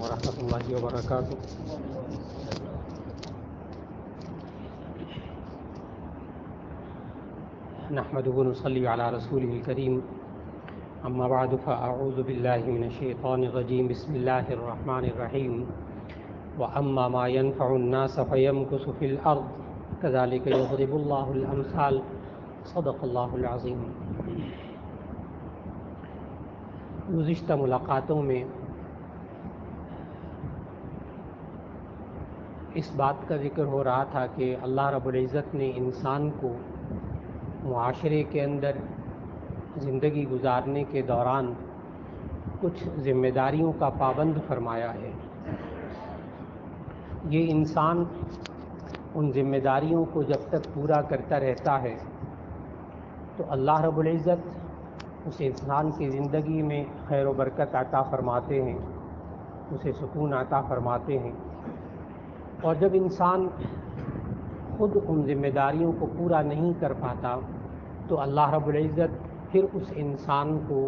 ورحمۃ اللہ وبرکاتہ۔ نحمده ونصلي على رسوله الكريم، اما بعد فاعوذ بالله من الشيطان الرجيم، بسم الله الرحمن الرحيم۔ واما ما ينفع الناس فيمكث في الارض كذلك يضرب الله الامثال، صدق اللہ العظیم۔ گزشتہ ملاقاتوں میں اس بات کا ذکر ہو رہا تھا کہ اللہ رب العزت نے انسان کو معاشرے کے اندر زندگی گزارنے کے دوران کچھ ذمہ داریوں کا پابند فرمایا ہے۔ یہ انسان ان ذمہ داریوں کو جب تک پورا کرتا رہتا ہے تو اللہ رب العزت اس انسان کی زندگی میں خیر و برکت عطا فرماتے ہیں، اسے سکون عطا فرماتے ہیں۔ اور جب انسان خود ان ذمہ داریوں کو پورا نہیں کر پاتا تو اللہ رب العزت پھر اس انسان کو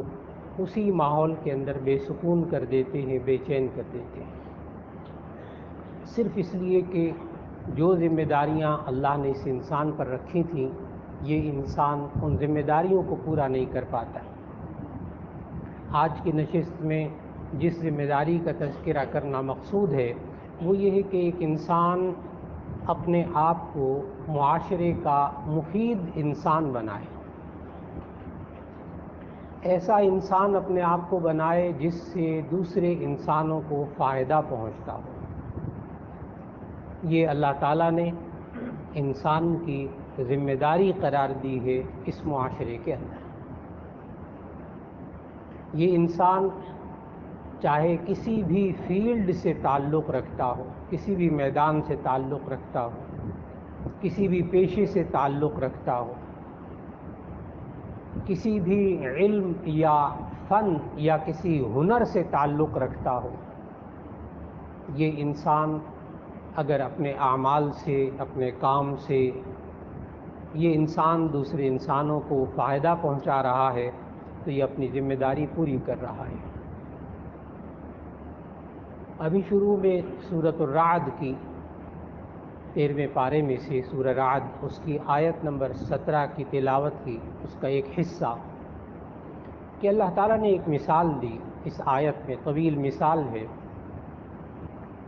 اسی ماحول کے اندر بے سکون کر دیتے ہیں، بے چین کر دیتے ہیں، صرف اس لیے کہ جو ذمہ داریاں اللہ نے اس انسان پر رکھی تھیں یہ انسان ان ذمہ داریوں کو پورا نہیں کر پاتا۔ آج کی نشست میں جس ذمہ داری کا تذکرہ کرنا مقصود ہے وہ یہ ہے کہ ایک انسان اپنے آپ کو معاشرے کا مفید انسان بنائے، ایسا انسان اپنے آپ کو بنائے جس سے دوسرے انسانوں کو فائدہ پہنچتا ہو۔ یہ اللہ تعالیٰ نے انسان کی ذمہ داری قرار دی ہے اس معاشرے کے اندر۔ یہ انسان چاہے کسی بھی فیلڈ سے تعلق رکھتا ہو، کسی بھی میدان سے تعلق رکھتا ہو، کسی بھی پیشے سے تعلق رکھتا ہو، کسی بھی علم یا فن یا کسی ہنر سے تعلق رکھتا ہو، یہ انسان اگر اپنے اعمال سے، اپنے کام سے یہ انسان دوسرے انسانوں کو فائدہ پہنچا رہا ہے تو یہ اپنی ذمہ داری پوری کر رہا ہے۔ ابھی شروع میں سورۃ الرعد کی 13ویں پارے میں سے سورہ رعد اس کی آیت نمبر 17 کی تلاوت کی، اس کا ایک حصہ کہ اللہ تعالیٰ نے ایک مثال دی اس آیت میں، طویل مثال ہے۔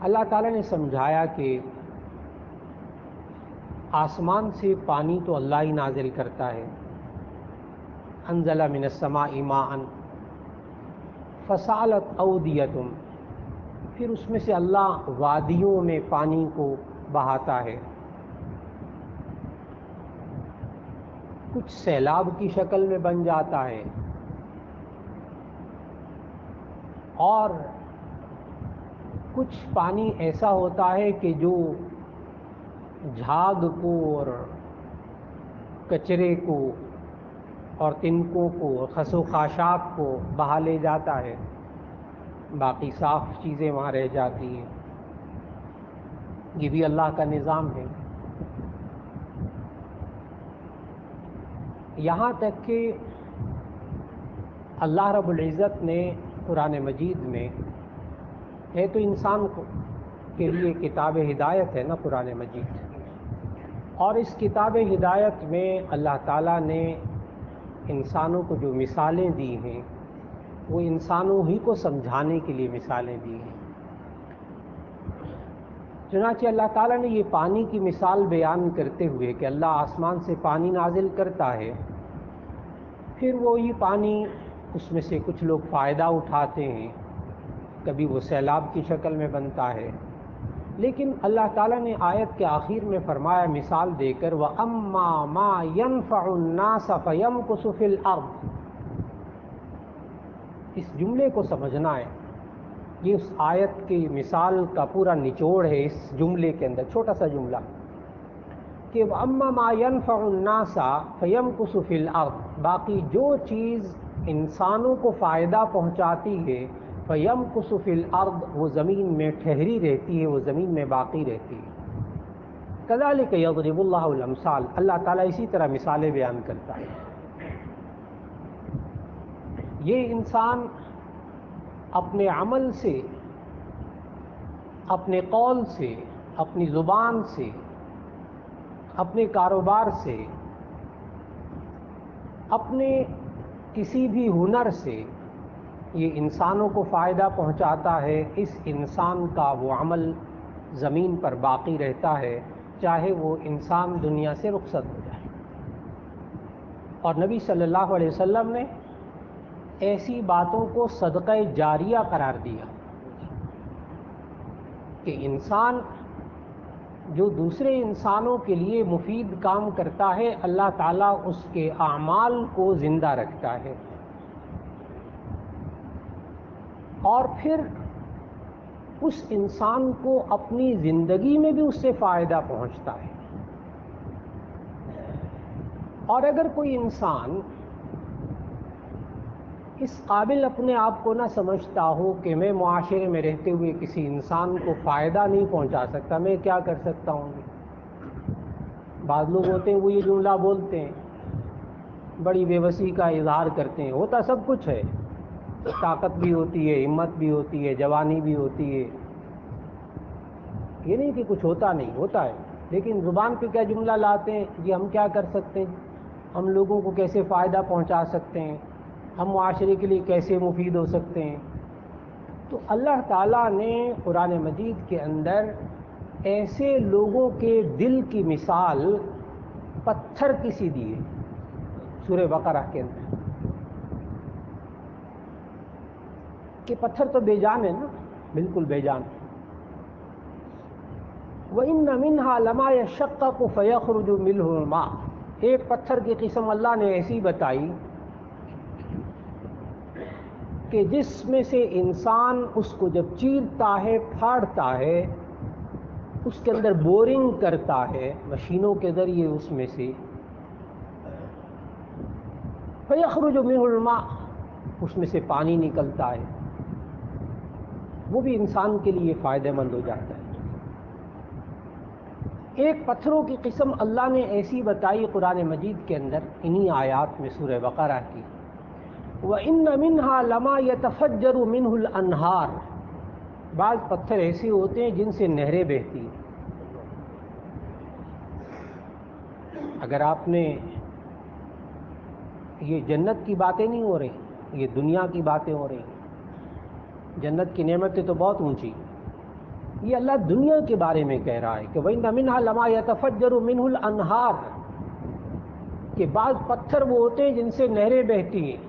اللہ تعالیٰ نے سمجھایا کہ آسمان سے پانی تو اللہ ہی نازل کرتا ہے، انزل من السماء ماء فسالت اودیۃ، پھر اس میں سے اللہ وادیوں میں پانی کو بہاتا ہے، کچھ سیلاب کی شکل میں بن جاتا ہے اور کچھ پانی ایسا ہوتا ہے کہ جو جھاگ کو اور کچرے کو اور تنکوں کو اور خس و خاشاک کو بہا لے جاتا ہے، باقی صاف چیزیں وہاں رہ جاتی ہیں۔ یہ بھی اللہ کا نظام ہے۔ یہاں تک کہ اللہ رب العزت نے قرآن مجید میں ہے تو انسان کے لیے کتاب ہدایت ہے نا قرآن مجید، اور اس کتاب ہدایت میں اللہ تعالیٰ نے انسانوں کو جو مثالیں دی ہیں وہ انسانوں ہی کو سمجھانے کے لیے مثالیں دی ہیں۔ چنانچہ اللہ تعالیٰ نے یہ پانی کی مثال بیان کرتے ہوئے کہ اللہ آسمان سے پانی نازل کرتا ہے، پھر وہی پانی اس میں سے کچھ لوگ فائدہ اٹھاتے ہیں، کبھی وہ سیلاب کی شکل میں بنتا ہے، لیکن اللہ تعالیٰ نے آیت کے آخر میں فرمایا مثال دے کر وَأَمَّا مَا يَنْفَعُ النَّاسَ فَيَمْكُثُ فِي الْأَرْضِ، اس جملے کو سمجھنا ہے، یہ اس آیت کی مثال کا پورا نچوڑ ہے اس جملے کے اندر، چھوٹا سا جملہ کہ وَأَمَّا مَا يَنْفَعُ النَّاسَ فَيَمْكُثُ فِي الْأَرْضِ، باقی جو چیز انسانوں کو فائدہ پہنچاتی ہے فَيَمْكُثُ فِي الْأَرْضِ، وہ زمین میں ٹھہری رہتی ہے، وہ زمین میں باقی رہتی ہے۔ كَذَلِكَ يَضْرِبُ اللَّهُ الْأَمْثَالَ، اللہ تعالیٰ اسی طرح مثالیں بیان کرتا ہے۔ یہ انسان اپنے عمل سے اپنے قول سے، اپنی زبان سے، اپنے کاروبار سے، اپنے کسی بھی ہنر سے یہ انسانوں کو فائدہ پہنچاتا ہے، اس انسان کا وہ عمل زمین پر باقی رہتا ہے، چاہے وہ انسان دنیا سے رخصت ہو جائے۔ اور نبی صلی اللہ علیہ وسلم نے ایسی باتوں کو صدقہ جاریہ قرار دیا کہ انسان جو دوسرے انسانوں کے لیے مفید کام کرتا ہے، اللہ تعالیٰ اس کے اعمال کو زندہ رکھتا ہے، اور پھر اس انسان کو اپنی زندگی میں بھی اس سے فائدہ پہنچتا ہے۔ اور اگر کوئی انسان اس قابل اپنے آپ کو نہ سمجھتا ہو کہ میں معاشرے میں رہتے ہوئے کسی انسان کو فائدہ نہیں پہنچا سکتا، میں کیا کر سکتا ہوں؟ بعض لوگ ہوتے ہیں وہ یہ جملہ بولتے ہیں، بڑی بے بسی کا اظہار کرتے ہیں، ہوتا سب کچھ ہے، طاقت بھی ہوتی ہے، ہمت بھی ہوتی ہے، جوانی بھی ہوتی ہے، یہ نہیں کہ کچھ ہوتا نہیں، ہوتا ہے، لیکن زبان پہ کیا جملہ لاتے ہیں، جی ہم کیا کر سکتے ہیں، ہم لوگوں کو کیسے فائدہ پہنچا سکتے ہیں، ہم معاشرے کے لیے کیسے مفید ہو سکتے ہیں۔ تو اللہ تعالیٰ نے قرآن مجید کے اندر ایسے لوگوں کے دل کی مثال پتھر کی سی دی ہے سورہ بقرہ کے اندر، کہ پتھر تو بے جان ہے نا، بالکل بے جان۔ وَإِنَّ مِنْهَا لَمَا يَشَّقَّقُ فَيَخْرُجُ مِنْهُ الْمَاءُ، ایک پتھر کی قسم اللہ نے ایسی بتائی کہ جس میں سے انسان اس کو جب چیرتا ہے، پھاڑتا ہے، اس کے اندر بورنگ کرتا ہے مشینوں کے ذریعے، اس میں سے فَيَخْرُجُ مِنْهُ الْمَاءُ، اس میں سے پانی نکلتا ہے، وہ بھی انسان کے لیے فائدہ مند ہو جاتا ہے۔ ایک پتھروں کی قسم اللہ نے ایسی بتائی قرآن مجید کے اندر انہی آیات میں سورہ بقرہ کی، وَإِنَّ مِنْهَا لَمَا يَتَفَجَّرُ مِنْهُ الْأَنْهَارُ، بعض پتھر ایسے ہوتے ہیں جن سے نہریں بہتی ہیں۔ اگر آپ نے، یہ جنت کی باتیں نہیں ہو رہی، یہ دنیا کی باتیں ہو رہی، جنت کی نعمتیں تو بہت اونچی، یہ اللہ دنیا کے بارے میں کہہ رہا ہے کہ وَإِنَّ مِنْهَا لَمَا يَتَفَجَّرُ مِنْهُ الْأَنْهَارُ، کہ بعض پتھر وہ ہوتے ہیں جن سے نہریں بہتی ہیں۔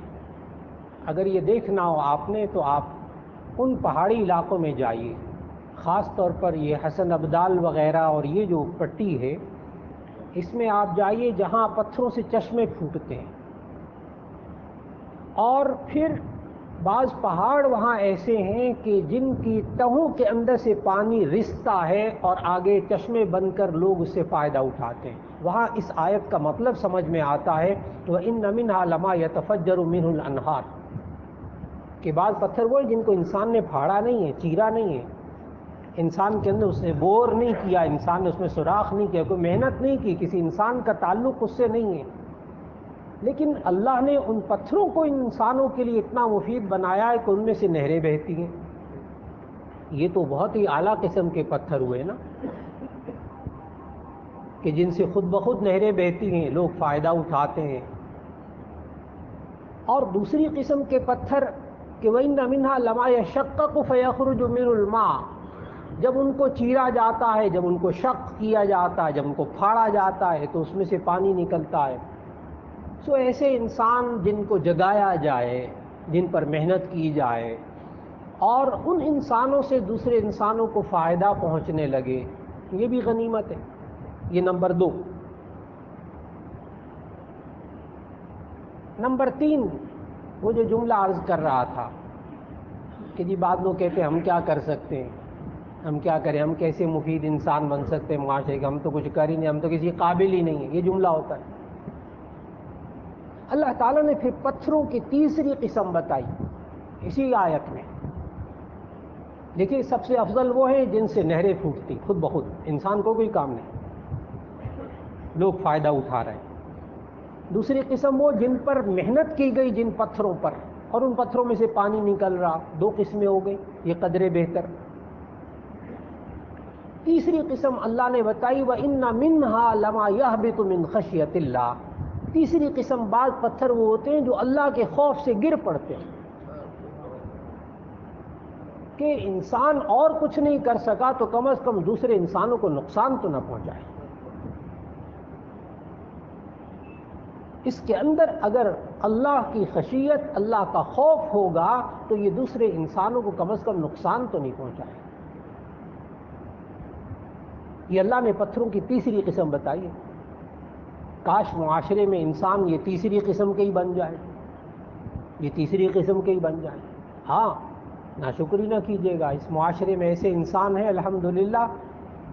اگر یہ دیکھنا ہو آپ نے تو آپ ان پہاڑی علاقوں میں جائیے، خاص طور پر یہ حسن ابدال وغیرہ اور یہ جو پٹی ہے، اس میں آپ جائیے جہاں پتھروں سے چشمے پھوٹتے ہیں، اور پھر بعض پہاڑ وہاں ایسے ہیں کہ جن کی تہوں کے اندر سے پانی رستا ہے اور آگے چشمے بن کر لوگ اس سے فائدہ اٹھاتے ہیں۔ وہاں اس آیت کا مطلب سمجھ میں آتا ہے تو وَإِنَّ مِنْهَا لَمَا يَتَفَجَّرُ مِنْهُ الْأَنْهَارُ، کہ بعض پتھر وہ جن کو انسان نے پھاڑا نہیں ہے، چیرا نہیں ہے، انسان کے اندر اس نے بور نہیں کیا، انسان نے اس میں سوراخ نہیں کیا، کوئی محنت نہیں کی، کسی انسان کا تعلق اس سے نہیں ہے، لیکن اللہ نے ان پتھروں کو انسانوں کے لیے اتنا مفید بنایا ہے کہ ان میں سے نہریں بہتی ہیں۔ یہ تو بہت ہی اعلیٰ قسم کے پتھر ہوئے نا، کہ جن سے خود بخود نہریں بہتی ہیں، لوگ فائدہ اٹھاتے ہیں۔ اور دوسری قسم کے پتھر کہ وَإِنَّ مِنْهَا لَمَا يَشَّقَّقُ فَيَخْرُجُ مِنْهُ الْمَاءُ، جب ان کو چیرا جاتا ہے، جب ان کو شق کیا جاتا ہے، جب ان کو پھاڑا جاتا ہے تو اس میں سے پانی نکلتا ہے۔ سو ایسے انسان جن کو جگایا جائے، جن پر محنت کی جائے، اور ان انسانوں سے دوسرے انسانوں کو فائدہ پہنچنے لگے، یہ بھی غنیمت ہے۔ یہ نمبر 2۔ نمبر 3، وہ جو جملہ عرض کر رہا تھا کہ جی بعض لوگ کہتے ہیں ہم کیا کر سکتے ہیں، ہم کیا کریں، ہم کیسے مفید انسان بن سکتے ہیں معاشرے کے، ہم تو کچھ کر ہی نہیں، ہم تو کسی قابل ہی نہیں ہیں، یہ جملہ ہوتا ہے۔ اللہ تعالیٰ نے پھر پتھروں کی تیسری قسم بتائی اسی آیت میں۔ دیکھیے سب سے افضل وہ ہیں جن سے نہریں پھوٹتی خود بخود، انسان کو کوئی کام نہیں، لوگ فائدہ اٹھا رہے ہیں۔ دوسری قسم وہ جن پر محنت کی گئی، جن پتھروں پر، اور ان پتھروں میں سے پانی نکل رہا، 2 قسمیں ہو گئی، یہ قدرے بہتر۔ تیسری قسم اللہ نے بتائی وَإِنَّ مِنْهَا لَمَا يَهْبِطُ مِنْ خَشْيَةِ اللَّهِ، تیسری قسم بعض پتھر وہ ہوتے ہیں جو اللہ کے خوف سے گر پڑتے ہیں کہ انسان اور کچھ نہیں کر سکا تو کم از کم دوسرے انسانوں کو نقصان تو نہ پہنچائے۔ اس کے اندر اگر اللہ کی خشیت، اللہ کا خوف ہوگا تو یہ دوسرے انسانوں کو کم از کم نقصان تو نہیں پہنچائے۔ یہ اللہ نے پتھروں کی تیسری قسم بتائی ہے۔ کاش معاشرے میں انسان یہ تیسری قسم کے ہی بن جائے، یہ تیسری قسم کے ہی بن جائے۔ ہاں، ناشکری نہ کیجیے گا، اس معاشرے میں ایسے انسان ہیں الحمدللہ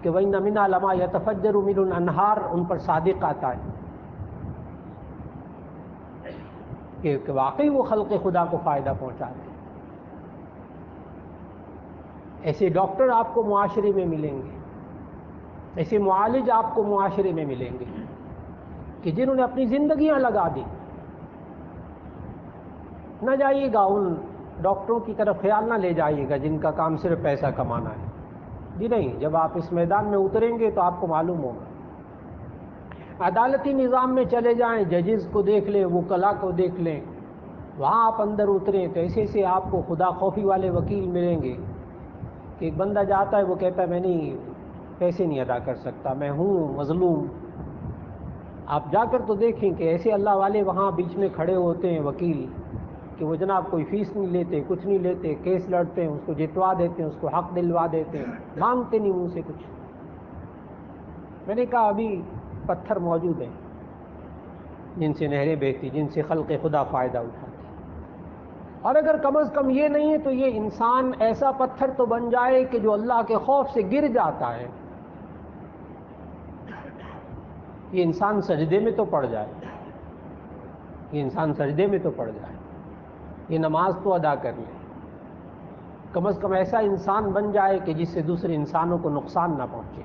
کہ وَإِنَّ مِنْهَا لَمَا يَتَفَجَّرُ مِنْهُ الْأَنْهَارُ، ان پر صادق آتا ہے کہ واقعی وہ خلق خدا کو فائدہ پہنچاتے ہیں۔ ایسے ڈاکٹر آپ کو معاشرے میں ملیں گے، ایسے معالج آپ کو معاشرے میں ملیں گے کہ جنہوں نے اپنی زندگیاں لگا دی۔ نہ جائیے گا ان ڈاکٹروں کی طرف، خیال نہ لے جائیے گا جن کا کام صرف پیسہ کمانا ہے، جی نہیں، جب آپ اس میدان میں اتریں گے تو آپ کو معلوم ہوگا۔ عدالتی نظام میں چلے جائیں، ججز کو دیکھ لیں، وکلاء کو دیکھ لیں، وہاں آپ اندر اتریں تو ایسے سے آپ کو خدا خوفی والے وکیل ملیں گے کہ ایک بندہ جاتا ہے، وہ کہتا ہے میں نہیں پیسے نہیں ادا کر سکتا، میں ہوں مظلوم۔ آپ جا کر تو دیکھیں کہ ایسے اللہ والے وہاں بیچ میں کھڑے ہوتے ہیں وکیل کہ وہ جناب کوئی فیس نہیں لیتے، کچھ نہیں لیتے، کیس لڑتے ہیں، اس کو جتوا دیتے ہیں، اس کو حق دلوا دیتے ہیں، مانگتے نہیں منہ سے کچھ۔ میں نے کہا ابھی پتھر موجود ہیں جن سے نہریں بہتی، جن سے خلق خدا فائدہ اٹھاتے، اور اگر کم از کم یہ نہیں ہے تو یہ انسان ایسا پتھر تو بن جائے کہ جو اللہ کے خوف سے گر جاتا ہے، یہ انسان سجدے میں تو پڑ جائے، یہ انسان سجدے میں تو پڑ جائے، یہ نماز تو ادا کر لے، کم از کم ایسا انسان بن جائے کہ جس سے دوسرے انسانوں کو نقصان نہ پہنچے۔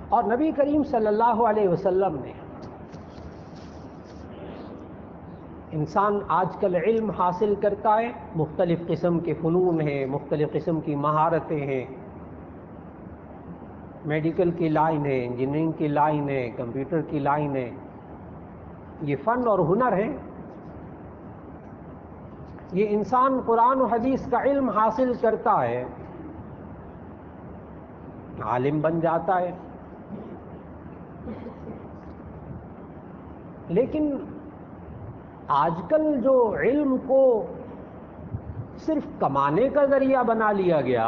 اور نبی کریم صلی اللہ علیہ وسلم نے، انسان آج کل علم حاصل کرتا ہے، مختلف قسم کے فنون ہیں، مختلف قسم کی مہارتیں ہیں، میڈیکل کی لائن ہے، انجینئرنگ کی لائن ہے، کمپیوٹر کی لائن ہے، یہ فن اور ہنر ہے۔ یہ انسان قرآن و حدیث کا علم حاصل کرتا ہے، عالم بن جاتا ہے، لیکن آج کل جو علم کو صرف کمانے کا ذریعہ بنا لیا گیا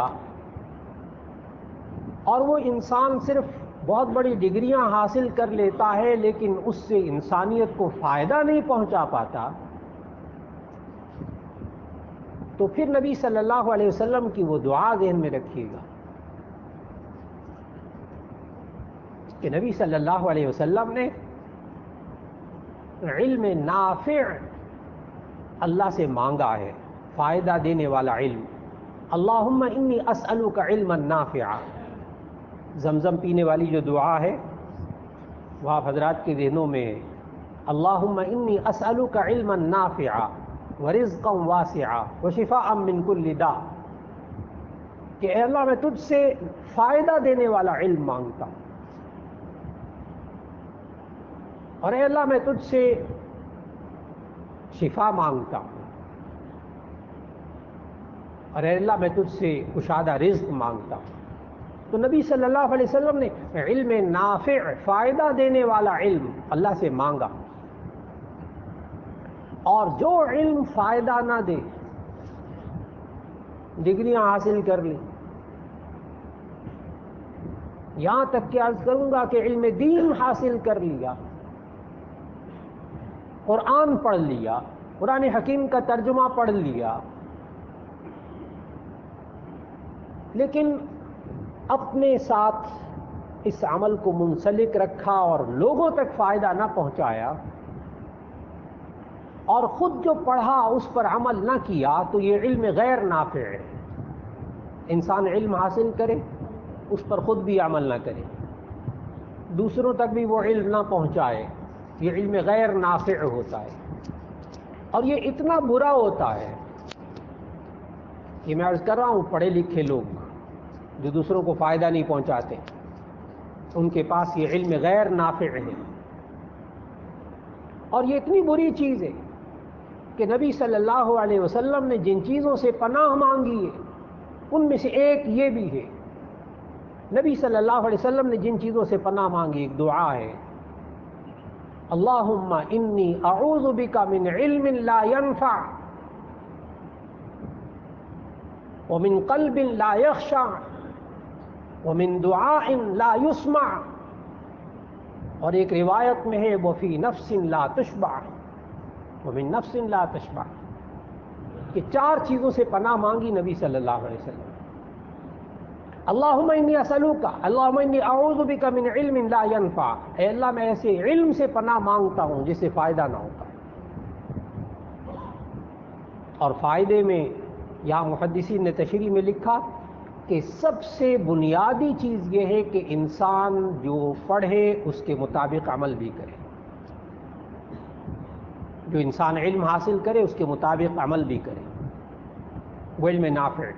اور وہ انسان صرف بہت بڑی ڈگریاں حاصل کر لیتا ہے لیکن اس سے انسانیت کو فائدہ نہیں پہنچا پاتا، تو پھر نبی صلی اللہ علیہ وسلم کی وہ دعا ذہن میں رکھیے گا کہ نبی صلی اللہ علیہ وسلم نے علم نافع اللہ سے مانگا ہے، فائدہ دینے والا علم۔ اللہم انی اسألک علما نافعا، زمزم پینے والی جو دعا ہے وہ آپ حضرات کے ذہنوں میں ہے، اللہم انی اسألک علما نافعا ورزقا واسعا وشفاء من کل داء، کہ اے اللہ میں تجھ سے فائدہ دینے والا علم مانگتا ہوں، اور اے اللہ میں تجھ سے شفا مانگتا ہوں، اور اے اللہ میں تجھ سے کشادہ رزق مانگتا ہوں۔ تو نبی صلی اللہ علیہ وسلم نے علم نافع، فائدہ دینے والا علم اللہ سے مانگا، اور جو علم فائدہ نہ دے، ڈگریاں حاصل کر لی، یہاں تک کہ عرض کروں گا کہ علم دین حاصل کر لیا، قرآن پڑھ لیا، قرآن حکیم کا ترجمہ پڑھ لیا، لیکن اپنے ساتھ اس عمل کو منسلک رکھا اور لوگوں تک فائدہ نہ پہنچایا، اور خود جو پڑھا اس پر عمل نہ کیا، تو یہ علم غیر نافع ہے۔ انسان علم حاصل کرے، اس پر خود بھی عمل نہ کرے، دوسروں تک بھی وہ علم نہ پہنچائے، یہ علم غیر نافع ہوتا ہے، اور یہ اتنا برا ہوتا ہے کہ میں عرض کر رہا ہوں پڑھے لکھے لوگ جو دوسروں کو فائدہ نہیں پہنچاتے، ان کے پاس یہ علم غیر نافع ہے. اور یہ اتنی بری چیز ہے کہ نبی صلی اللہ علیہ وسلم نے جن چیزوں سے پناہ مانگی ہے ان میں سے ایک یہ بھی ہے. نبی صلی اللہ علیہ وسلم نے جن چیزوں سے پناہ مانگی، ایک دعا ہے، اللہم انی اعوذ بک من علم لا ينفع ومن قلب لا يخشع ومن دعاء لا يسمع، اور ایک روایت میں ہے وفی نفس لا تشبع ومن نفس لا تشبع. کہ 4 چیزوں سے پناہ مانگی نبی صلی اللہ علیہ وسلم. اللہم انی اسألوک، اللہم انی اعوذ بک من علم لا ينفع، اے اللہ میں ایسے علم سے پناہ مانگتا ہوں جس سے فائدہ نہ ہوتا. اور فائدے میں یہاں محدثین نے تشریح میں لکھا کہ سب سے بنیادی چیز یہ ہے کہ انسان جو پڑھے اس کے مطابق عمل بھی کرے. جو انسان علم حاصل کرے اس کے مطابق عمل بھی کرے، وہ علم نافع.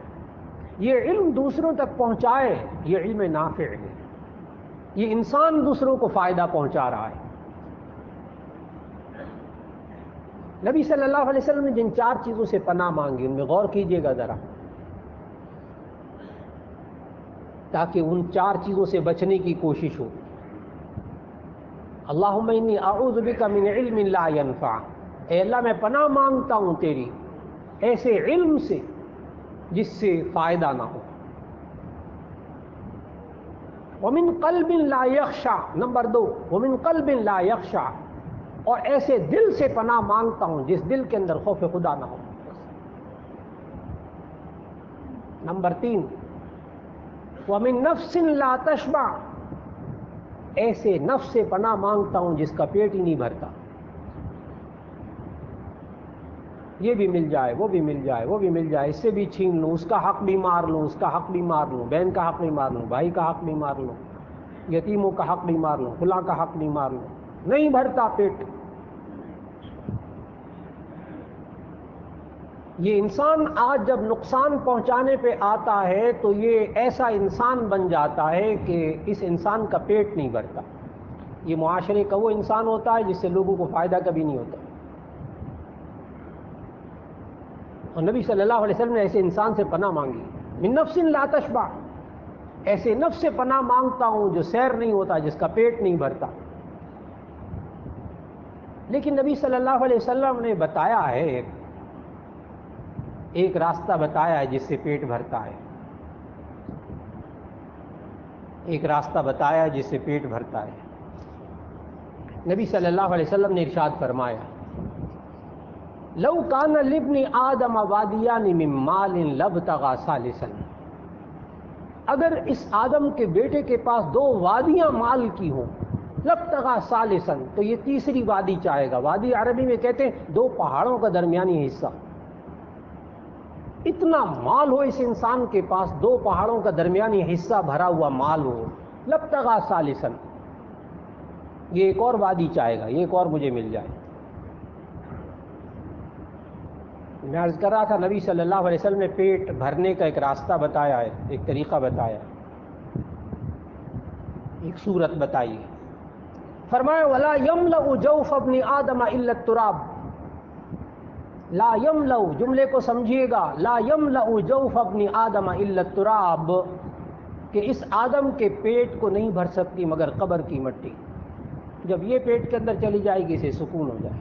یہ علم دوسروں تک پہنچائے، یہ علم نافع ہے. یہ انسان دوسروں کو فائدہ پہنچا رہا ہے. نبی صلی اللہ علیہ وسلم نے جن 4 چیزوں سے پناہ مانگی ان میں غور کیجئے گا ذرا، تاکہ ان 4 چیزوں سے بچنے کی کوشش ہو. اللہم انی اعوذ بک من علم لا ينفع، اے اللہ میں پناہ مانگتا ہوں تیری ایسے علم سے جس سے فائدہ نہ ہو. ومن قلب لا یخشع، نمبر 2 ومن قلب لا یخشع، اور ایسے دل سے پناہ مانگتا ہوں جس دل کے اندر خوف خدا نہ ہو. نمبر 3 ومن نفس لا تشبع، ایسے نفس سے پناہ مانگتا ہوں جس کا پیٹ ہی نہیں بھرتا. یہ بھی مل جائے، وہ بھی مل جائے، وہ بھی مل جائے، اس سے بھی چھین لوں، اس کا حق بھی مار لوں، اس کا حق بھی مار لوں، بہن کا حق بھی مار لوں، بھائی کا حق بھی مار لوں، یتیموں کا حق بھی مار لوں، فلاں کا حق بھی مار لوں. نہیں بھرتا پیٹ. یہ انسان آج جب نقصان پہنچانے پہ آتا ہے تو یہ ایسا انسان بن جاتا ہے کہ اس انسان کا پیٹ نہیں بھرتا. یہ معاشرے کا وہ انسان ہوتا ہے جس سے لوگوں کو فائدہ کبھی نہیں ہوتا. اور نبی صلی اللہ علیہ وسلم نے ایسے انسان سے پناہ مانگی. من نفس لا تشبع، ایسے نفس سے پناہ مانگتا ہوں جو سیر نہیں ہوتا، جس کا پیٹ نہیں بھرتا. لیکن نبی صلی اللہ علیہ وسلم نے بتایا ہے، ایک راستہ بتایا ہے جس سے پیٹ بھرتا ہے. ایک راستہ بتایا ہے جس سے پیٹ بھرتا ہے. نبی صلی اللہ علیہ وسلم نے ارشاد فرمایا لو کان لابن آدم وادیان من مال لابتغى ثالثا، اگر اس آدم کے بیٹے کے پاس 2 وادیاں مال کی ہوں، لابتغى ثالثا، تو یہ تیسری وادی چاہے گا. وادی عربی میں کہتے ہیں 2 پہاڑوں کا درمیانی حصہ. اتنا مال ہو اس انسان کے پاس، 2 پہاڑوں کا درمیانی حصہ بھرا ہوا مال ہو، لابتغى ثالثا، یہ ایک اور وادی چاہے گا، یہ ایک اور مجھے مل جائے. میں عرض کر رہا تھا نبی صلی اللہ علیہ وسلم نے پیٹ بھرنے کا ایک راستہ بتایا ہے، ایک طریقہ بتایا ہے، ایک صورت بتائی ہے. فرمایا ولا يملأ جوف ابن آدم الا التراب. لا يملأ، جملے کو سمجھیے گا، لا يملأ جوف ابن آدم الا التراب، کہ اس آدم کے پیٹ کو نہیں بھر سکتی مگر قبر کی مٹی. جب یہ پیٹ کے اندر چلی جائے گی اسے سکون ہو جائے.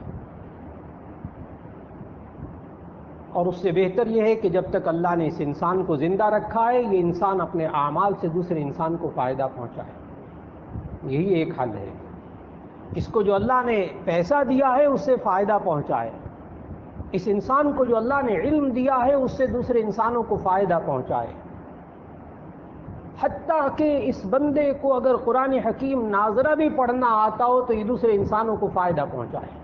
اور اس سے بہتر یہ ہے کہ جب تک اللہ نے اس انسان کو زندہ رکھا ہے یہ انسان اپنے اعمال سے دوسرے انسان کو فائدہ پہنچائے. یہی ایک حل ہے. اس کو جو اللہ نے پیسہ دیا ہے اس سے فائدہ پہنچائے. اس انسان کو جو اللہ نے علم دیا ہے اس سے دوسرے انسانوں کو فائدہ پہنچائے. حتیٰ کہ اس بندے کو اگر قرآن حکیم ناظرہ بھی پڑھنا آتا ہو تو یہ دوسرے انسانوں کو فائدہ پہنچائے.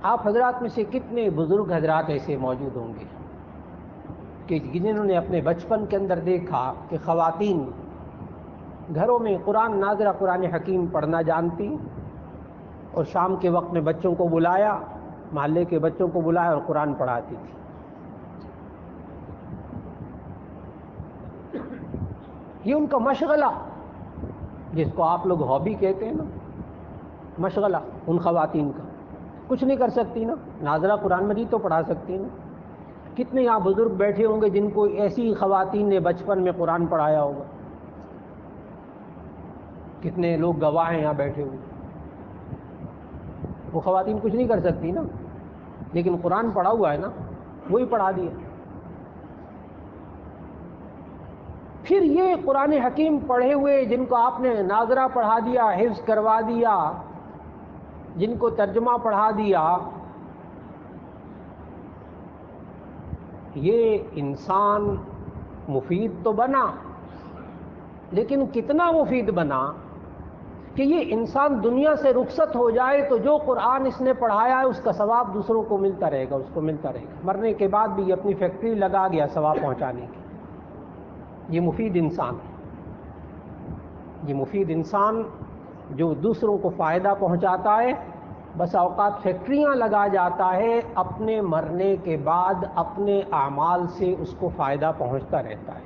آپ حضرات میں سے کتنے بزرگ حضرات ایسے موجود ہوں گے کہ جنہوں نے اپنے بچپن کے اندر دیکھا کہ خواتین گھروں میں قرآن ناظرہ قرآن حکیم پڑھنا جانتی اور شام کے وقت میں بچوں کو بلایا، محلے کے بچوں کو بلایا اور قرآن پڑھاتی تھی. یہ ان کا مشغلہ، جس کو آپ لوگ ہابی کہتے ہیں نا، مشغلہ ان خواتین کا، کچھ نہیں کر سکتی نا، ناظرہ قرآن مجید تو پڑھا سکتی نا۔ کتنے یہاں بزرگ بیٹھے ہوں گے جن کو ایسی خواتین نے بچپن میں قرآن پڑھایا ہوگا، کتنے لوگ گواہ ہیں یہاں بیٹھے ہوئے۔ وہ خواتین کچھ نہیں کر سکتی نا، لیکن قرآن پڑھا ہوا ہے نا، وہی پڑھا دیا۔ پھر یہ قرآن حکیم پڑھے ہوئے جن کو آپ نے ناظرہ پڑھا دیا، حفظ کروا دیا، جن کو ترجمہ پڑھا دیا، یہ انسان مفید تو بنا، لیکن کتنا مفید بنا کہ یہ انسان دنیا سے رخصت ہو جائے تو جو قرآن اس نے پڑھایا ہے اس کا ثواب دوسروں کو ملتا رہے گا، اس کو ملتا رہے گا، مرنے کے بعد بھی یہ اپنی فیکٹری لگا گیا ثواب پہنچانے کی۔ یہ مفید انسان ہے، یہ مفید انسان جو دوسروں کو فائدہ پہنچاتا ہے، بس اوقات فیکٹریاں لگا جاتا ہے، اپنے مرنے کے بعد اپنے اعمال سے اس کو فائدہ پہنچتا رہتا ہے۔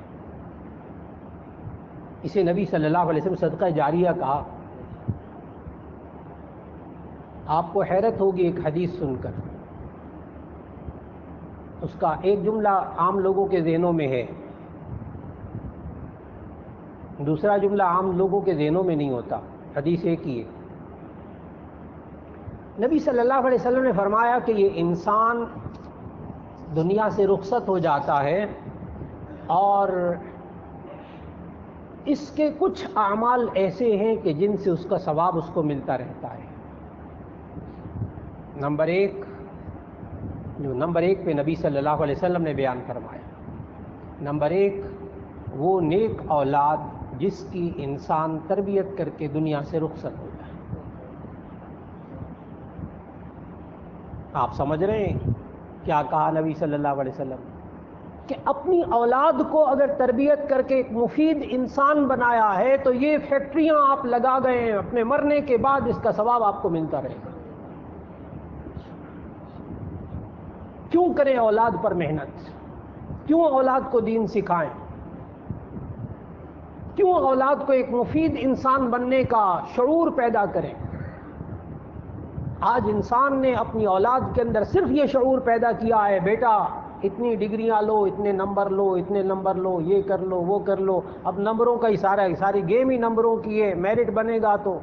اسے نبی صلی اللہ علیہ وسلم صدقہ جاریہ کہا۔ آپ کو حیرت ہوگی ایک حدیث سن کر، اس کا ایک جملہ عام لوگوں کے ذہنوں میں ہے، دوسرا جملہ عام لوگوں کے ذہنوں میں نہیں ہوتا۔ حدیث ایک ہی ہے۔ نبی صلی اللہ علیہ وسلم نے فرمایا کہ یہ انسان دنیا سے رخصت ہو جاتا ہے اور اس کے کچھ اعمال ایسے ہیں کہ جن سے اس کا ثواب اس کو ملتا رہتا ہے۔ نمبر ایک پہ نبی صلی اللہ علیہ وسلم نے بیان فرمایا، نمبر ایک وہ نیک اولاد جس کی انسان تربیت کر کے دنیا سے رخصت ہو جائے۔ آپ سمجھ رہے ہیں کیا کہا نبی صلی اللہ علیہ وسلم؟ کہ اپنی اولاد کو اگر تربیت کر کے ایک مفید انسان بنایا ہے تو یہ فیکٹریاں آپ لگا گئے ہیں، اپنے مرنے کے بعد اس کا ثواب آپ کو ملتا رہے گا۔ کیوں کریں اولاد پر محنت؟ کیوں اولاد کو دین سکھائیں؟ کیوں اولاد کو ایک مفید انسان بننے کا شعور پیدا کریں؟ آج انسان نے اپنی اولاد کے اندر صرف یہ شعور پیدا کیا ہے، بیٹا اتنی ڈگریاں لو، اتنے نمبر لو، اتنے نمبر لو، یہ کر لو، وہ کر لو۔ اب نمبروں کا ہی ساری گیم ہی نمبروں کی ہے، میرٹ بنے گا تو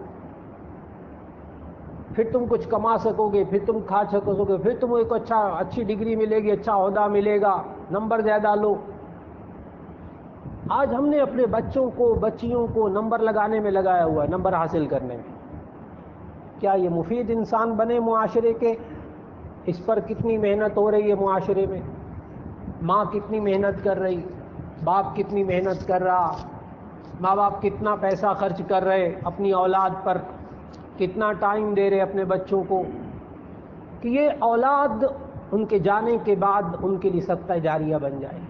پھر تم کچھ کما سکو گے، پھر تم کھا سکو گے، پھر تم ایک اچھی ڈگری ملے گی، اچھا عہدہ ملے گا، نمبر زیادہ لو۔ آج ہم نے اپنے بچوں کو، بچیوں کو نمبر لگانے میں لگایا ہوا ہے، نمبر حاصل کرنے میں۔ کیا یہ مفید انسان بنے معاشرے کے؟ اس پر کتنی محنت ہو رہی ہے معاشرے میں، ماں کتنی محنت کر رہی، باپ کتنی محنت کر رہا، ماں باپ کتنا پیسہ خرچ کر رہے اپنی اولاد پر، کتنا ٹائم دے رہے اپنے بچوں کو کہ یہ اولاد ان کے جانے کے بعد ان کے لیے صدقہ جاریہ بن جائے۔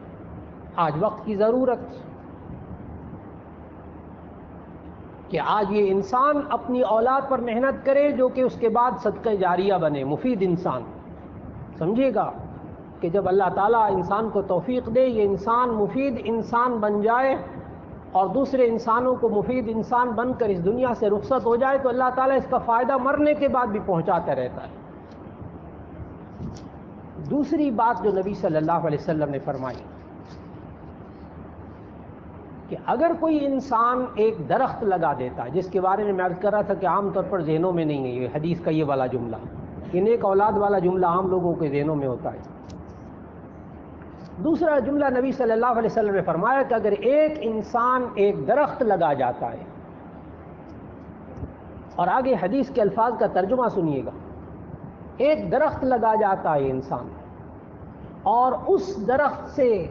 آج وقت کی ضرورت کہ آج یہ انسان اپنی اولاد پر محنت کرے جو کہ اس کے بعد صدقہ جاریہ بنے، مفید انسان۔ سمجھیے گا کہ جب اللہ تعالیٰ انسان کو توفیق دے، یہ انسان مفید انسان بن جائے اور دوسرے انسانوں کو مفید انسان بن کر اس دنیا سے رخصت ہو جائے، تو اللہ تعالیٰ اس کا فائدہ مرنے کے بعد بھی پہنچاتا رہتا ہے۔ دوسری بات جو نبی صلی اللہ علیہ وسلم نے فرمائی کہ اگر کوئی انسان ایک درخت لگا دیتا ہے، جس کے بارے میں عرض کر رہا تھا کہ عام طور پر ذہنوں میں نہیں ہے یہ حدیث کا یہ والا جملہ، یہ نیک اولاد والا جملہ عام لوگوں کے ذہنوں میں ہوتا ہے۔ دوسرا جملہ نبی صلی اللہ علیہ وسلم نے فرمایا کہ اگر ایک انسان ایک درخت لگا جاتا ہے، اور آگے حدیث کے الفاظ کا ترجمہ سنیے گا، ایک درخت لگا جاتا ہے انسان اور اس درخت سے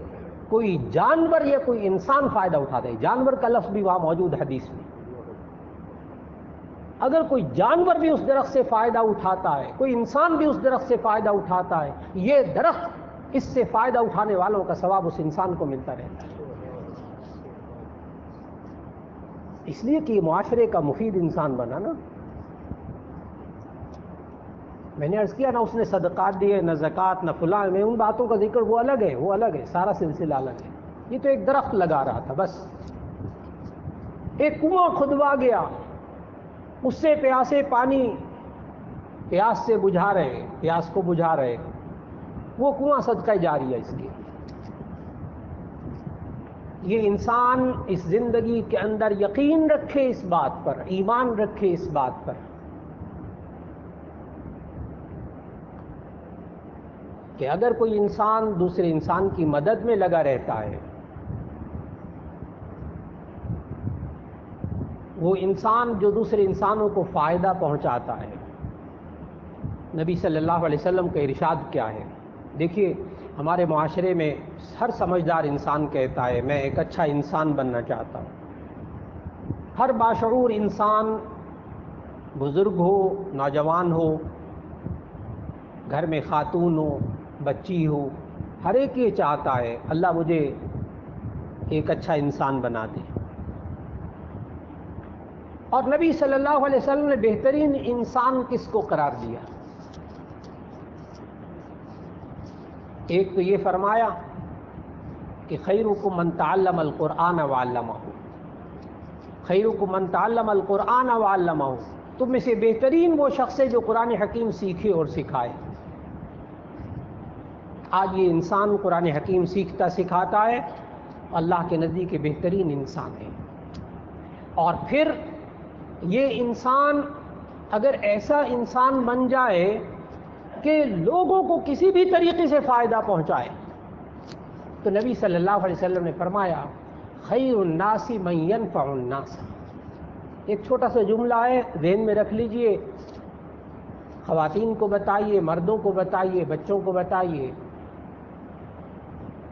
کوئی جانور یا کوئی انسان فائدہ اٹھاتا ہے، جانور کا لفظ بھی وہاں موجود حدیث میں، اگر کوئی جانور بھی اس درخت سے فائدہ اٹھاتا ہے، کوئی انسان بھی اس درخت سے فائدہ اٹھاتا ہے، یہ درخت اس سے فائدہ اٹھانے والوں کا ثواب اس انسان کو ملتا رہتا ہے۔ اس لیے کہ یہ معاشرے کا مفید انسان بنا نا۔ میں نے عرض کیا نا، اس نے صدقات دیے، نہ زکوٰۃ، نہ فلاں، میں ان باتوں کا ذکر وہ الگ ہے، سارا سلسلہ الگ ہے۔ یہ تو ایک درخت لگا رہا تھا بس، ایک کنواں کھدوا گیا، اس سے پیاسے پانی پیاس سے بجھا رہے، پیاس کو بجھا رہے، وہ کنواں صدقہ جاریہ اس کے۔ یہ انسان اس زندگی کے اندر یقین رکھے اس بات پر، ایمان رکھے اس بات پر کہ اگر کوئی انسان دوسرے انسان کی مدد میں لگا رہتا ہے، وہ انسان جو دوسرے انسانوں کو فائدہ پہنچاتا ہے، نبی صلی اللہ علیہ وسلم کا ارشاد کیا ہے؟ دیکھیے، ہمارے معاشرے میں ہر سمجھدار انسان کہتا ہے میں ایک اچھا انسان بننا چاہتا ہوں۔ ہر باشعور انسان، بزرگ ہو، نوجوان ہو، گھر میں خاتون ہو، بچی ہو، ہر ایک یہ چاہتا ہے اللہ مجھے ایک اچھا انسان بنا دے۔ اور نبی صلی اللہ علیہ وسلم نے بہترین انسان کس کو قرار دیا؟ ایک تو یہ فرمایا کہ خیرکم من تعلم القرآن وعلمہ، خیرکم من تعلم القرآن وعلمہ، تم میں سے بہترین وہ شخص ہے جو قرآن حکیم سیکھے اور سکھائے۔ آج یہ انسان قرآن حکیم سیکھتا سکھاتا ہے، اللہ کے نزدیک بہترین انسان ہے۔ اور پھر یہ انسان اگر ایسا انسان بن جائے کہ لوگوں کو کسی بھی طریقے سے فائدہ پہنچائے، تو نبی صلی اللہ علیہ وسلم نے فرمایا خیر الناس من ينفع الناس۔ ایک چھوٹا سا جملہ ہے، ذہن میں رکھ لیجئے، خواتین کو بتائیے، مردوں کو بتائیے، بچوں کو بتائیے،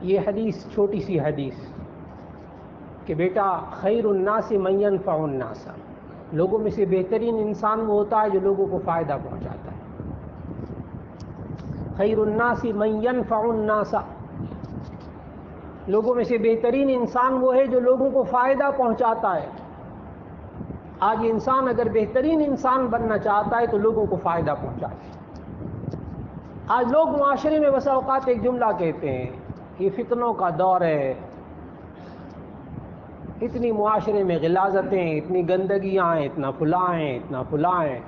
یہ حدیث، چھوٹی سی حدیث کہ بیٹا خیر الناس من ينفع الناس، لوگوں میں سے بہترین انسان وہ ہوتا ہے جو لوگوں کو فائدہ پہنچاتا ہے۔ خیر الناس من ينفع الناس، لوگوں میں سے بہترین انسان وہ ہے جو لوگوں کو فائدہ پہنچاتا ہے۔ آج انسان اگر بہترین انسان بننا چاہتا ہے تو لوگوں کو فائدہ پہنچائے۔ آج لوگ معاشرے میں بسا اوقات ایک جملہ کہتے ہیں، یہ فتنوں کا دور ہے، اتنی معاشرے میں غلاظتیں، اتنی گندگیاں ہیں، اتنا فلاں ہیں، اتنا فلاں ہیں،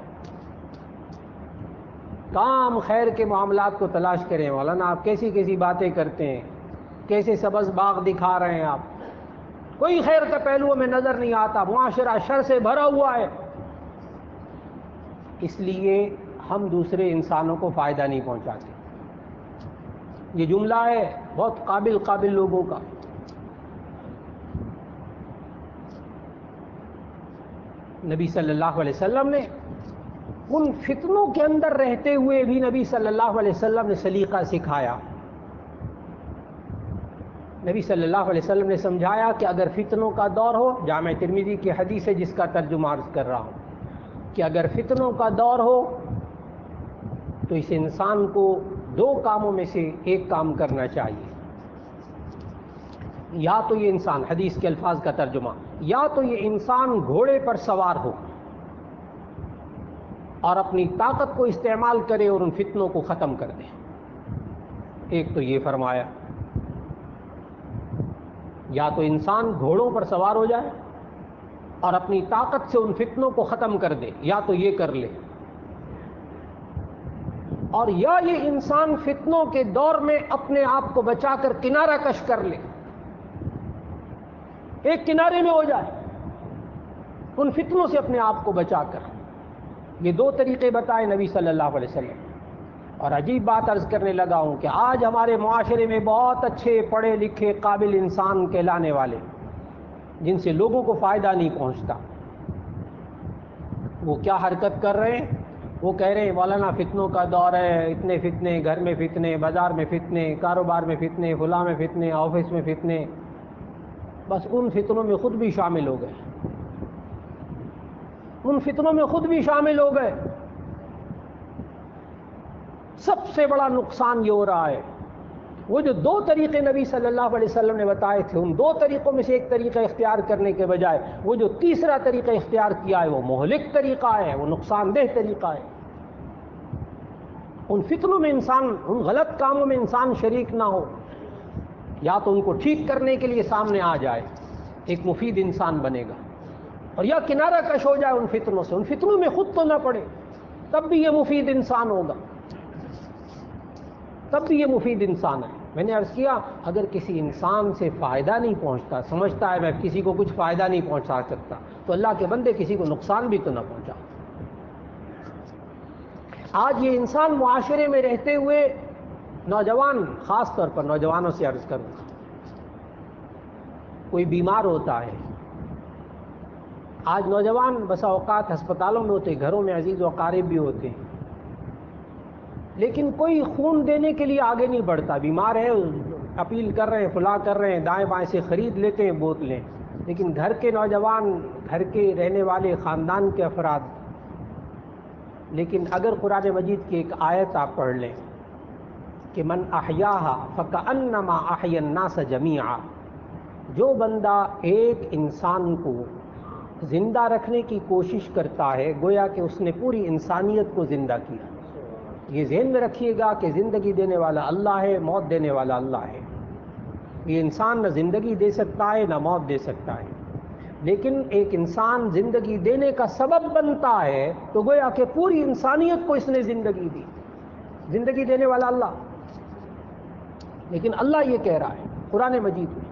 کام خیر کے معاملات کو تلاش کریں۔ مولانا آپ کیسی کیسی باتیں کرتے ہیں، کیسے سبز باغ دکھا رہے ہیں آپ، کوئی خیر کا پہلو ہمیں نظر نہیں آتا، معاشرہ شر سے بھرا ہوا ہے۔ اس لیے ہم دوسرے انسانوں کو فائدہ نہیں پہنچاتے۔ یہ جملہ ہے بہت قابل لوگوں کا۔ نبی صلی اللہ علیہ وسلم نے ان فتنوں کے اندر رہتے ہوئے بھی نبی صلی اللہ علیہ وسلم نے سلیقہ سکھایا۔ نبی صلی اللہ علیہ وسلم نے سمجھایا کہ اگر فتنوں کا دور ہو، جامع ترمذی کی حدیث ہے جس کا ترجمہ عرض کر رہا ہوں، کہ اگر فتنوں کا دور ہو تو اس انسان کو دو کاموں میں سے ایک کام کرنا چاہیے۔ یا تو یہ انسان، حدیث کے الفاظ کا ترجمہ، یا تو یہ انسان گھوڑے پر سوار ہو اور اپنی طاقت کو استعمال کرے اور ان فتنوں کو ختم کر دے۔ ایک تو یہ فرمایا، یا تو انسان گھوڑوں پر سوار ہو جائے اور اپنی طاقت سے ان فتنوں کو ختم کر دے، یا تو یہ کر لے، اور یا یہ انسان فتنوں کے دور میں اپنے آپ کو بچا کر کنارہ کش کر لے، ایک کنارے میں ہو جائے ان فتنوں سے اپنے آپ کو بچا کر۔ یہ دو طریقے بتائے نبی صلی اللہ علیہ وسلم۔ اور عجیب بات عرض کرنے لگا ہوں کہ آج ہمارے معاشرے میں بہت اچھے پڑھے لکھے قابل انسان کہلانے والے، جن سے لوگوں کو فائدہ نہیں پہنچتا، وہ کیا حرکت کر رہے ہیں؟ وہ کہہ رہے ہیں مولانا فتنوں کا دور ہے، اتنے فتنے، گھر میں فتنے، بازار میں فتنے، کاروبار میں فتنے، فلاں میں فتنے، آفس میں فتنے۔ بس ان فتنوں میں خود بھی شامل ہو گئے، ان فتنوں میں خود بھی شامل ہو گئے۔ سب سے بڑا نقصان یہ ہو رہا ہے، وہ جو دو طریقے نبی صلی اللہ علیہ وسلم نے بتائے تھے، ان دو طریقوں میں سے ایک طریقہ اختیار کرنے کے بجائے وہ جو تیسرا طریقہ اختیار کیا ہے وہ مہلک طریقہ ہے، وہ نقصان دہ طریقہ ہے۔ ان فتنوں میں انسان، ان غلط کاموں میں انسان شریک نہ ہو، یا تو ان کو ٹھیک کرنے کے لیے سامنے آ جائے، ایک مفید انسان بنے گا، اور یا کنارہ کش ہو جائے ان فتنوں سے، ان فتنوں میں خود تو نہ پڑے، تب بھی یہ مفید انسان ہوگا، تب بھی یہ مفید انسان ہے۔ میں نے عرض کیا اگر کسی انسان سے فائدہ نہیں پہنچتا، سمجھتا ہے میں کسی کو کچھ فائدہ نہیں پہنچا سکتا، تو اللہ کے بندے کسی کو نقصان بھی تو نہ پہنچا۔ آج یہ انسان معاشرے میں رہتے ہوئے، نوجوان خاص طور پر نوجوانوں سے عرض کروں گا، کوئی بیمار ہوتا ہے، آج نوجوان بسا اوقات ہسپتالوں میں ہوتے، گھروں میں عزیز و اقارب بھی ہوتے ہیں، لیکن کوئی خون دینے کے لیے آگے نہیں بڑھتا، بیمار ہے اپیل کر رہے ہیں، فلاں کر رہے ہیں، دائیں بائیں سے خرید لیتے ہیں بوتلیں، لیکن گھر کے نوجوان، گھر کے رہنے والے، خاندان کے افراد، لیکن اگر قرآن مجید کی ایک آیت آپ پڑھ لیں کہ من احیاہا فکأنما احیا الناس جمیعا، جو بندہ ایک انسان کو زندہ رکھنے کی کوشش کرتا ہے گویا کہ اس نے پوری انسانیت کو زندہ کیا۔ یہ ذہن میں رکھیے گا کہ زندگی دینے والا اللہ ہے، موت دینے والا اللہ ہے۔ یہ انسان نہ زندگی دے سکتا ہے نہ موت دے سکتا ہے، لیکن ایک انسان زندگی دینے کا سبب بنتا ہے تو گویا کہ پوری انسانیت کو اس نے زندگی دی، زندگی دینے والا اللہ۔ لیکن اللہ یہ کہہ رہا ہے قرآن مجید میں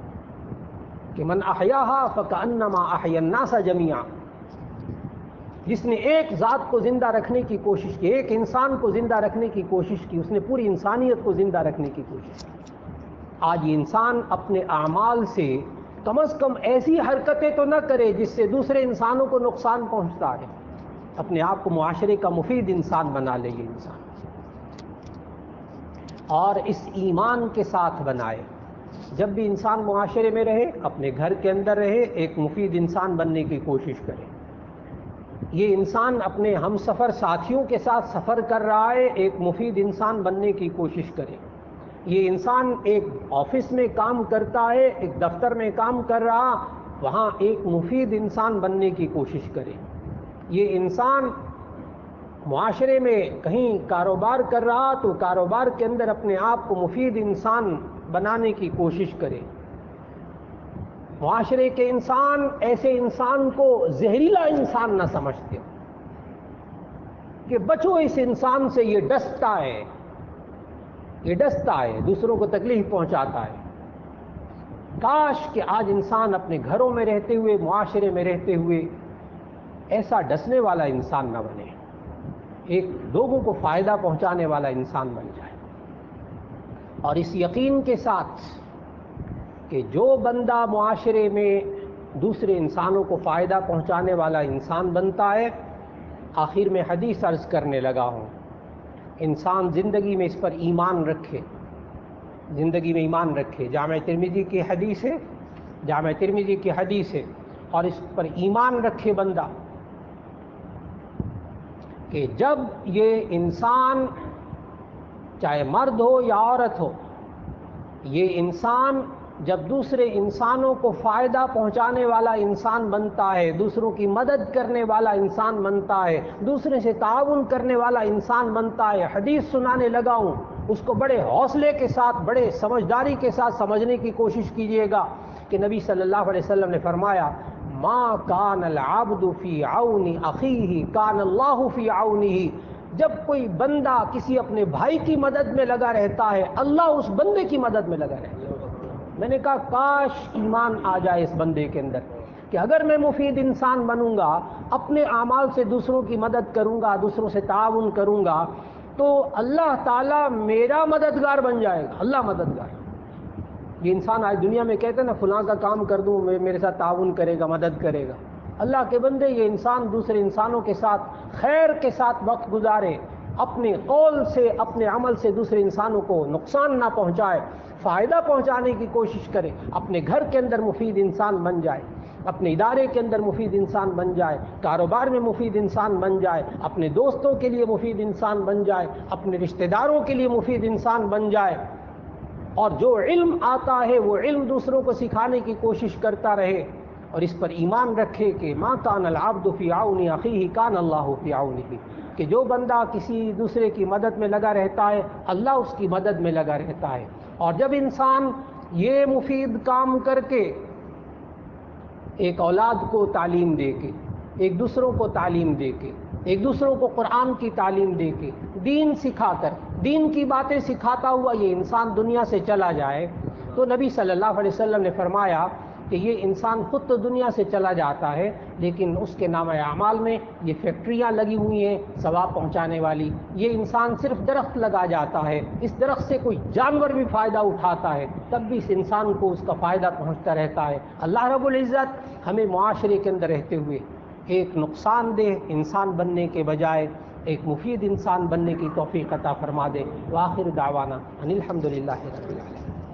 کہ من احیاہا فکأنما احیا الناس جمیعا، جس نے ایک ذات کو زندہ رکھنے کی کوشش کی، ایک انسان کو زندہ رکھنے کی کوشش کی، اس نے پوری انسانیت کو زندہ رکھنے کی کوشش کی۔ آج یہ انسان اپنے اعمال سے کم از کم ایسی حرکتیں تو نہ کرے جس سے دوسرے انسانوں کو نقصان پہنچتا ہے، اپنے آپ کو معاشرے کا مفید انسان بنا لے یہ انسان، اور اس ایمان کے ساتھ بنائے۔ جب بھی انسان معاشرے میں رہے، اپنے گھر کے اندر رہے، ایک مفید انسان بننے کی کوشش کرے۔ یہ انسان اپنے ہم سفر ساتھیوں کے ساتھ سفر کر رہا ہے، ایک مفید انسان بننے کی کوشش کرے۔ یہ انسان ایک آفس میں کام کرتا ہے، ایک دفتر میں کام کر رہا، وہاں ایک مفید انسان بننے کی کوشش کرے۔ یہ انسان معاشرے میں کہیں کاروبار کر رہا تو کاروبار کے اندر اپنے آپ کو مفید انسان بنانے کی کوشش کرے۔ معاشرے کے انسان ایسے انسان کو زہریلا انسان نہ سمجھتے کہ بچو اس انسان سے، یہ ڈستا ہے، یہ ڈستا ہے، دوسروں کو تکلیف پہنچاتا ہے۔ کاش کہ آج انسان اپنے گھروں میں رہتے ہوئے، معاشرے میں رہتے ہوئے ایسا ڈسنے والا انسان نہ بنے، ایک لوگوں کو فائدہ پہنچانے والا انسان بن جائے، اور اس یقین کے ساتھ کہ جو بندہ معاشرے میں دوسرے انسانوں کو فائدہ پہنچانے والا انسان بنتا ہے، آخر میں حدیث عرض کرنے لگا ہوں، انسان زندگی میں اس پر ایمان رکھے، زندگی میں ایمان رکھے۔ جامع ترمذی کی حدیث ہے، جامع ترمذی کی حدیث ہے، اور اس پر ایمان رکھے بندہ کہ جب یہ انسان چاہے مرد ہو یا عورت ہو، یہ انسان جب دوسرے انسانوں کو فائدہ پہنچانے والا انسان بنتا ہے، دوسروں کی مدد کرنے والا انسان بنتا ہے، دوسرے سے تعاون کرنے والا انسان بنتا ہے، حدیث سنانے لگا ہوں، اس کو بڑے حوصلے کے ساتھ، بڑے سمجھداری کے ساتھ سمجھنے کی کوشش کیجیے گا کہ نبی صلی اللہ علیہ وسلم نے فرمایا ما کان العبد فی عون اخیہ کان اللہ فی عونہ، جب کوئی بندہ کسی اپنے بھائی کی مدد میں لگا رہتا ہے، اللہ اس بندے کی مدد میں لگا رہتا ہے۔ میں نے کہا کاش ایمان آ جائے اس بندے کے اندر کہ اگر میں مفید انسان بنوں گا، اپنے اعمال سے دوسروں کی مدد کروں گا، دوسروں سے تعاون کروں گا، تو اللہ تعالیٰ میرا مددگار بن جائے گا، اللہ مددگار۔ یہ انسان آج دنیا میں کہتے ہیں نا فلاں کا کام کر دوں میرے ساتھ تعاون کرے گا، مدد کرے گا۔ اللہ کے بندے، یہ انسان دوسرے انسانوں کے ساتھ خیر کے ساتھ وقت گزارے، اپنے قول سے، اپنے عمل سے دوسرے انسانوں کو نقصان نہ پہنچائے، فائدہ پہنچانے کی کوشش کرے، اپنے گھر کے اندر مفید انسان بن جائے، اپنے ادارے کے اندر مفید انسان بن جائے، کاروبار میں مفید انسان بن جائے، اپنے دوستوں کے لیے مفید انسان بن جائے، اپنے رشتہ داروں کے لیے مفید انسان بن جائے، اور جو علم آتا ہے وہ علم دوسروں کو سکھانے کی کوشش کرتا رہے، اور اس پر ایمان رکھے کہ ما کان العبد فی عون اخیہ کان اللہ فی عونہ، کہ جو بندہ کسی دوسرے کی مدد میں لگا رہتا ہے، اللہ اس کی مدد میں لگا رہتا ہے۔ اور جب انسان یہ مفید کام کر کے ایک اولاد کو تعلیم دے کے، ایک دوسروں کو تعلیم دے کے، ایک دوسروں کو قرآن کی تعلیم دے کے، دین سکھا کر، دین کی باتیں سکھاتا ہوا یہ انسان دنیا سے چلا جائے، تو نبی صلی اللہ علیہ وسلم نے فرمایا کہ یہ انسان خود تو دنیا سے چلا جاتا ہے، لیکن اس کے نامہ اعمال میں یہ فیکٹریاں لگی ہوئی ہیں ثواب پہنچانے والی، یہ انسان صرف درخت لگا جاتا ہے، اس درخت سے کوئی جانور بھی فائدہ اٹھاتا ہے تب بھی اس انسان کو اس کا فائدہ پہنچتا رہتا ہے۔ اللہ رب العزت ہمیں معاشرے کے اندر رہتے ہوئے ایک نقصان دہ انسان بننے کے بجائے ایک مفید انسان بننے کی توفیق عطا فرما دے۔ وآخر دعوانا ان الحمد للہ رب العالمین۔